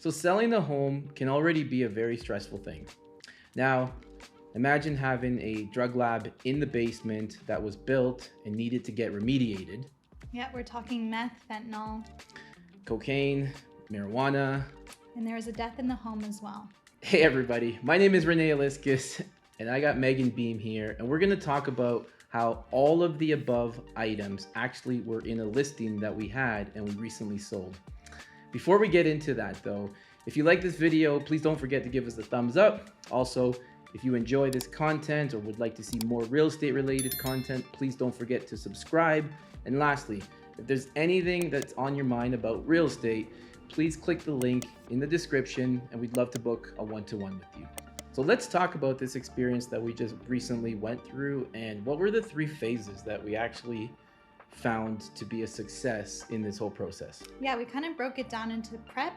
So selling a home can already be a very stressful thing. Now, imagine having a drug lab in the basement that was built and needed to get remediated. Yeah, we're talking meth, fentanyl, Cocaine, marijuana. and there was a death in the home as well. Hey everybody, my name is Rene and I got Megan Beam here, and we're going to talk about how all of the above items actually were in a listing that we had and we recently sold. Before we get into that though, if you like this video, please don't forget to give us a thumbs up. Also, if you enjoy this content or would like to see more real estate related content, please don't forget to subscribe. And lastly, if there's anything that's on your mind about real estate, please click the link in the description and we'd love to book a one-to-one with you. So let's talk about this experience that we just recently went through and what were the 3 phases that we actually found to be a success in this whole process. Yeah, we kind of broke it down into prep,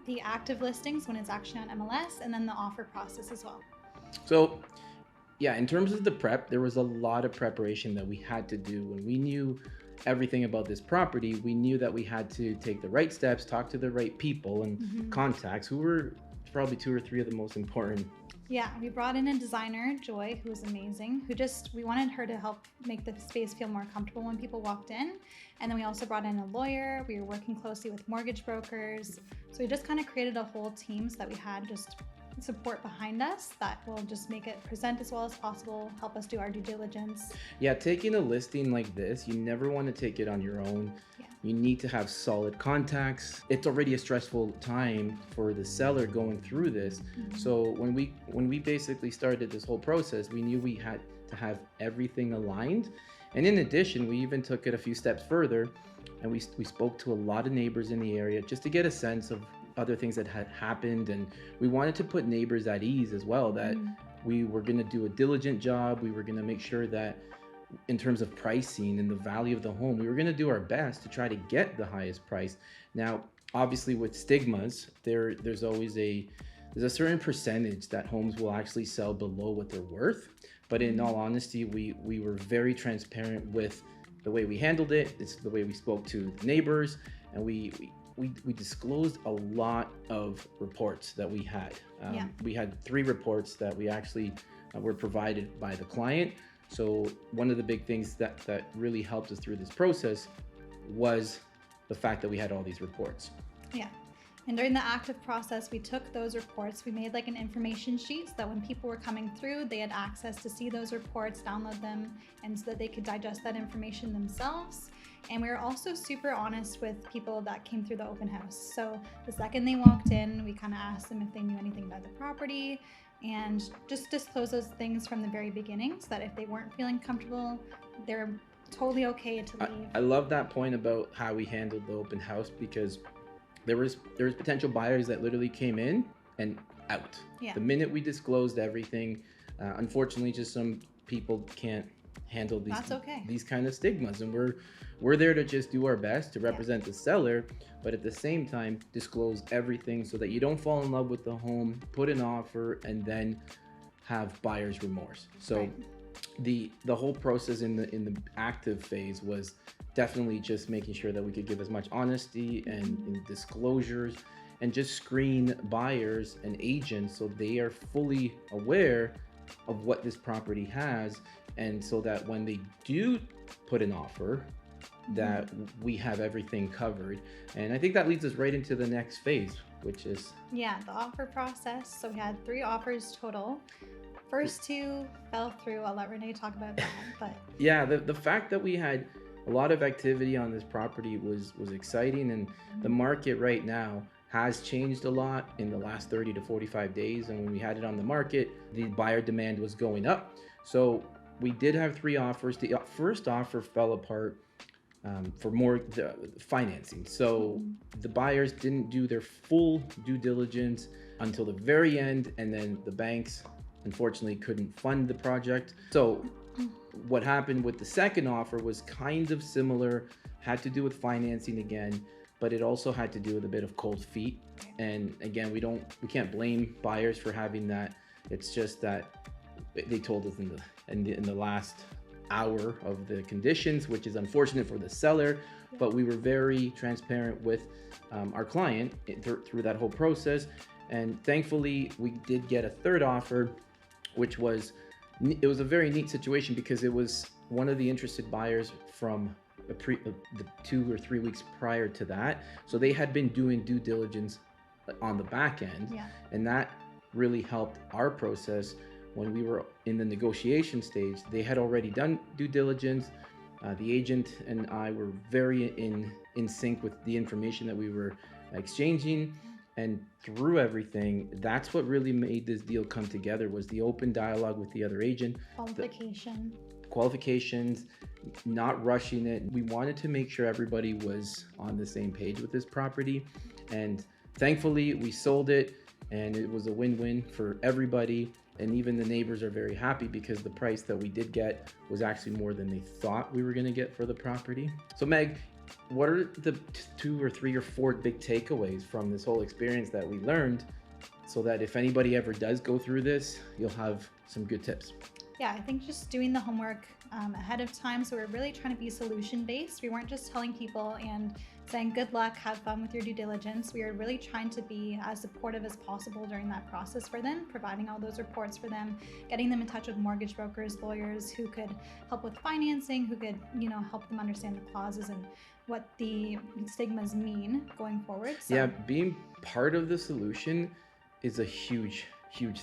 the active listings when it's actually on MLS, and then the offer process as well. So yeah, in terms of the prep, there was a lot of preparation that we had to do. When we knew everything about this property, we knew that we had to take the right steps, talk to the right people and contacts who were probably 2 or 3 of the most important. Yeah, we brought in a designer, Joy, who was amazing, we wanted her to help make the space feel more comfortable when people walked in. And then we also brought in a lawyer. We were working closely with mortgage brokers. So we just kind of created a whole team so that we had just support behind us that will just make it present as well as possible, help us do our due diligence. Yeah, taking a listing like this, you never want to take it on your own. Yeah. You need to have solid contacts. It's already a stressful time for the seller going through this. So when we basically started this whole process, we knew we had to have everything aligned. And in addition, we even took it a few steps further and we spoke to a lot of neighbors in the area just to get a sense of other things that had happened, and we wanted to put neighbors at ease as well, that we were going to do a diligent job. We were going to make sure that in terms of pricing and the value of the home, we were going to do our best to try to get the highest price. Now, obviously with stigmas, there's always a certain percentage that homes will actually sell below what they're worth. But in all honesty, we were very transparent with the way we handled it. It's the way we spoke to the neighbors, and we disclosed a lot of reports that we had. We had 3 reports that we actually were provided by the client. So one of the big things that really helped us through this process was the fact that we had all these reports. Yeah. And during the active process, we took those reports, we made like an information sheet so that when people were coming through, they had access to see those reports, download them, and so that they could digest that information themselves. And we were also super honest with people that came through the open house. So the second they walked in, we kind of asked them if they knew anything about the property and just disclose those things from the very beginning so that if they weren't feeling comfortable, they're totally okay to leave. I love that point about how we handled the open house, because there was potential buyers that literally came in and out. Yeah. The minute we disclosed everything, unfortunately, just some people can't handle these kind of stigmas, and we're there to just do our best to represent the seller, but at the same time disclose everything so that you don't fall in love with the home, put an offer, and then have buyer's remorse. So the whole process in the active phase was definitely just making sure that we could give as much honesty and disclosures and just screen buyers and agents so they are fully aware of what this property has, and so that when they do put an offer, that we have everything covered. And I think that leads us right into the next phase, which is the offer process. So we had 3 offers total. First 2 fell through. I'll let Rene talk about that. But yeah, the fact that we had a lot of activity on this property was exciting, and the market right now has changed a lot in the last 30 to 45 days. And when we had it on the market, the buyer demand was going up. So we did have 3 offers. The first offer fell apart for more financing. So the buyers didn't do their full due diligence until the very end, and then the banks unfortunately couldn't fund the project. So what happened with the second offer was kind of similar, had to do with financing again, but it also had to do with a bit of cold feet. And again, we can't blame buyers for having that. It's just that they told us in the last hour of the conditions, which is unfortunate for the seller, but we were very transparent with our client through that whole process. And thankfully, we did get a third offer, which was, it was a very neat situation because it was one of the interested buyers from the 2 or 3 weeks prior to that. So they had been doing due diligence on the back end, and that really helped our process. When we were in the negotiation stage, they had already done due diligence. The agent and I were very in sync with the information that we were exchanging. And through everything, that's what really made this deal come together, was the open dialogue with the other agent. Qualifications, not rushing it. We wanted to make sure everybody was on the same page with this property. And thankfully, we sold it, and it was a win-win for everybody. And even the neighbors are very happy because the price that we did get was actually more than they thought we were going to get for the property. So Meg, what are the 2 or 3 or 4 big takeaways from this whole experience that we learned, so that if anybody ever does go through this, you'll have some good tips? Yeah, I think just doing the homework ahead of time. So we're really trying to be solution based. We weren't just telling people and saying good luck, have fun with your due diligence. We were really trying to be as supportive as possible during that process for them, providing all those reports for them, getting them in touch with mortgage brokers, lawyers who could help with financing, who could, help them understand the clauses and what the stigmas mean going forward. So, yeah, being part of the solution is a huge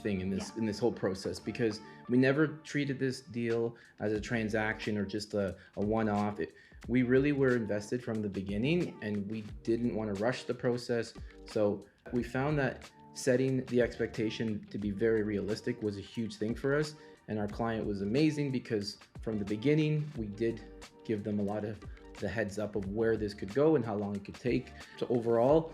thing in this whole process, because we never treated this deal as a transaction or just a one-off. We really were invested from the beginning, and we didn't want to rush the process. So we found that setting the expectation to be very realistic was a huge thing for us. And our client was amazing because from the beginning, we did give them a lot of the heads up of where this could go and how long it could take. So overall,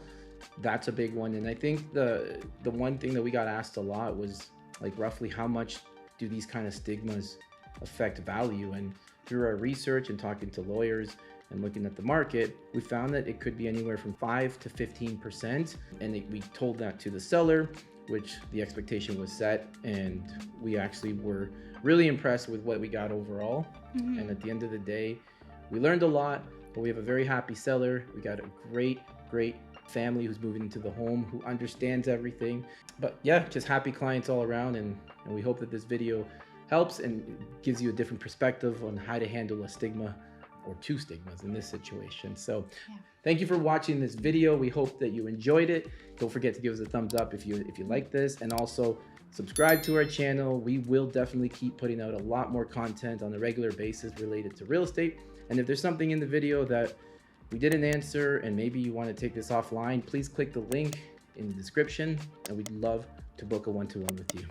that's a big one. And I think the one thing that we got asked a lot was, like, roughly how much do these kind of stigmas affect value? And through our research and talking to lawyers and looking at the market, we found that it could be anywhere from 5 to 15%. And we told that to the seller, which the expectation was set, and we actually were really impressed with what we got overall. And at the end of the day, we learned a lot, but we have a very happy seller. We got a great family who's moving into the home, who understands everything. But yeah, just happy clients all around, and we hope that this video helps and gives you a different perspective on how to handle a stigma or 2 stigmas in this situation. So thank you for watching this video. We hope that you enjoyed it. Don't forget to give us a thumbs up if you like this, and also subscribe to our channel. We will definitely keep putting out a lot more content on a regular basis related to real estate. And if there's something in the video that we didn't answer and maybe you want to take this offline, please click the link in the description, and we'd love to book a one-to-one with you.